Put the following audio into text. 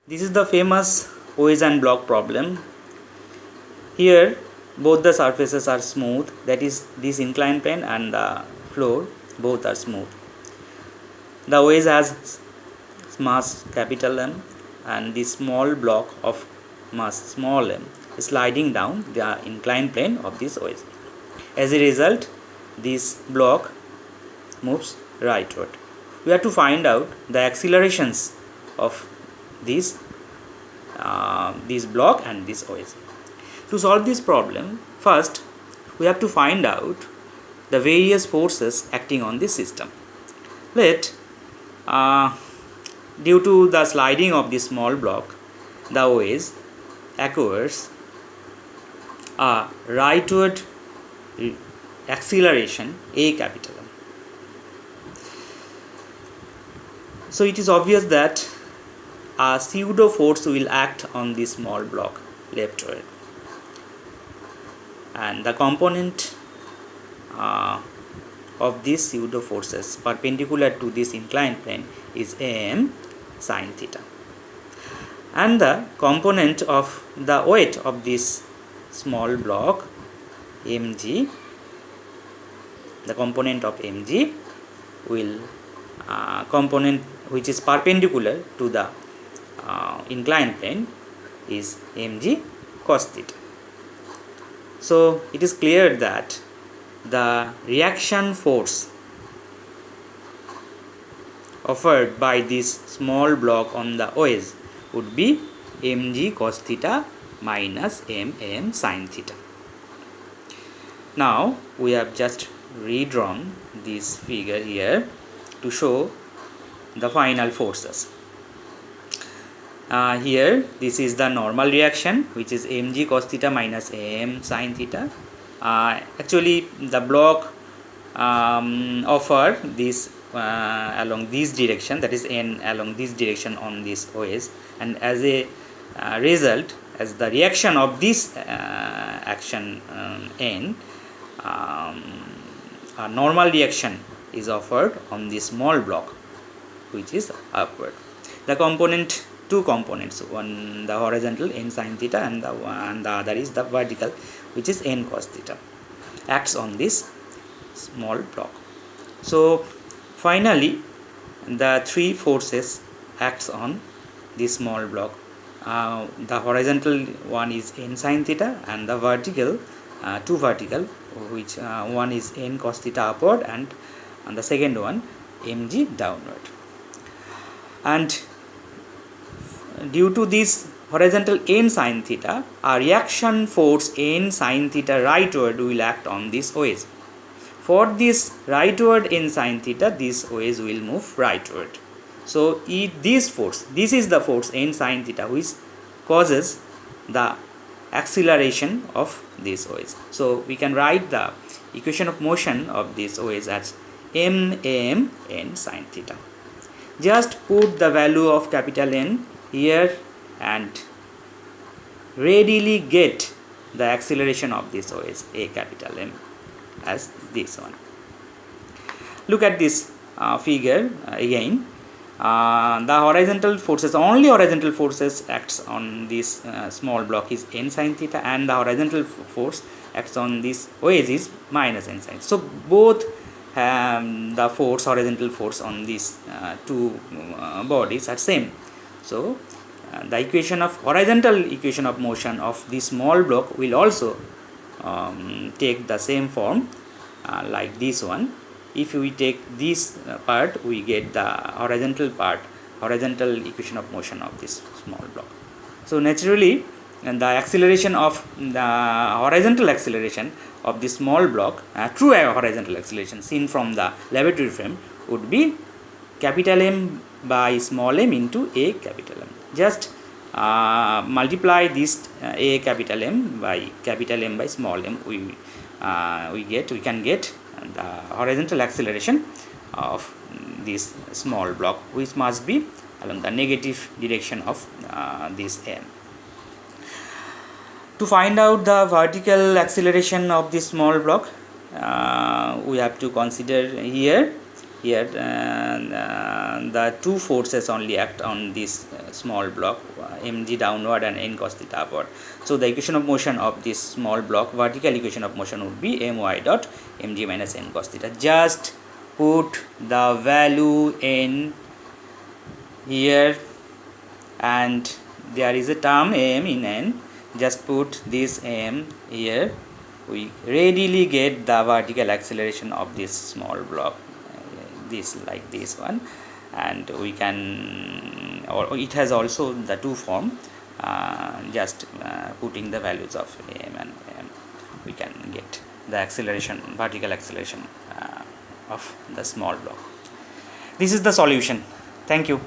This is the famous wedge and block problem. Here both the surfaces are smooth, that is this inclined plane and the floor both are smooth. The wedge has mass capital M and this small block of mass small m is sliding down the inclined plane of this wedge. As a result, this block moves rightward. We have to find out the accelerations of this block and this wedge. To solve this problem, first we have to find out the various forces acting on this system. Let due to the sliding of this small block, the wedge acquires a rightward acceleration A capital M. So it is obvious that a pseudo force will act on this small block leftward, and the component of these pseudo forces perpendicular to this inclined plane is am sin theta, and the component of the weight of this small block mg, the component of mg will component which is perpendicular to the inclined plane is mg cos theta. So it is clear that the reaction force offered by this small block on the wedge would be mg cos theta minus mm sin theta. Now we have just redrawn this figure here to show the final forces. Here this is the normal reaction, which is mg cos theta minus am sin theta. Actually the block offer this along this direction, that is n along this direction on this wedge, and as a result, as the reaction of this action n, a normal reaction is offered on this small block which is upward. The component, two components, one the horizontal n sin theta and the other is the vertical which is n cos theta, acts on this small block. So finally the three forces acts on this small block. The horizontal one is n sin theta and the vertical two vertical, which one is n cos theta upward and the second one mg downward. And due to this horizontal n sin theta, a reaction force n sin theta rightward will act on this wedge. For this rightward n sin theta, this wedge will move rightward. So this force, this is the force n sin theta which causes the acceleration of this wedge. So we can write the equation of motion of this wedge as m n sin theta. Just put the value of capital N here and readily get the acceleration of this wedge A capital M as this one. Look at this figure again. The horizontal forces, only horizontal forces acts on this small block is n sin theta, and the horizontal force acts on this wedge is minus n sin. So both the force, horizontal force on these two bodies are same. So the equation of horizontal equation of motion of this small block will also take the same form like this one. If we take this part, we get the horizontal part, horizontal equation of motion of this small block. So naturally, and the acceleration of the horizontal acceleration of this small block, true horizontal acceleration seen from the laboratory frame, would be capital M by small m into A capital M. Just multiply this A capital M by small m, we can get the horizontal acceleration of this small block, which must be along the negative direction of this m. To find out the vertical acceleration of this small block, we have to consider here here the two forces only act on this small block, mg downward and n cos theta upward. So the equation of motion of this small block, vertical equation of motion, would be my dot mg minus n cos theta. Just put the value in here, and there is a term am in n. Just put this am here. We readily get the vertical acceleration of this small block, this like this one, and we can, or it has also the two form, just putting the values of am and m, we can get the acceleration, vertical acceleration of the small block. This is the solution. Thank you.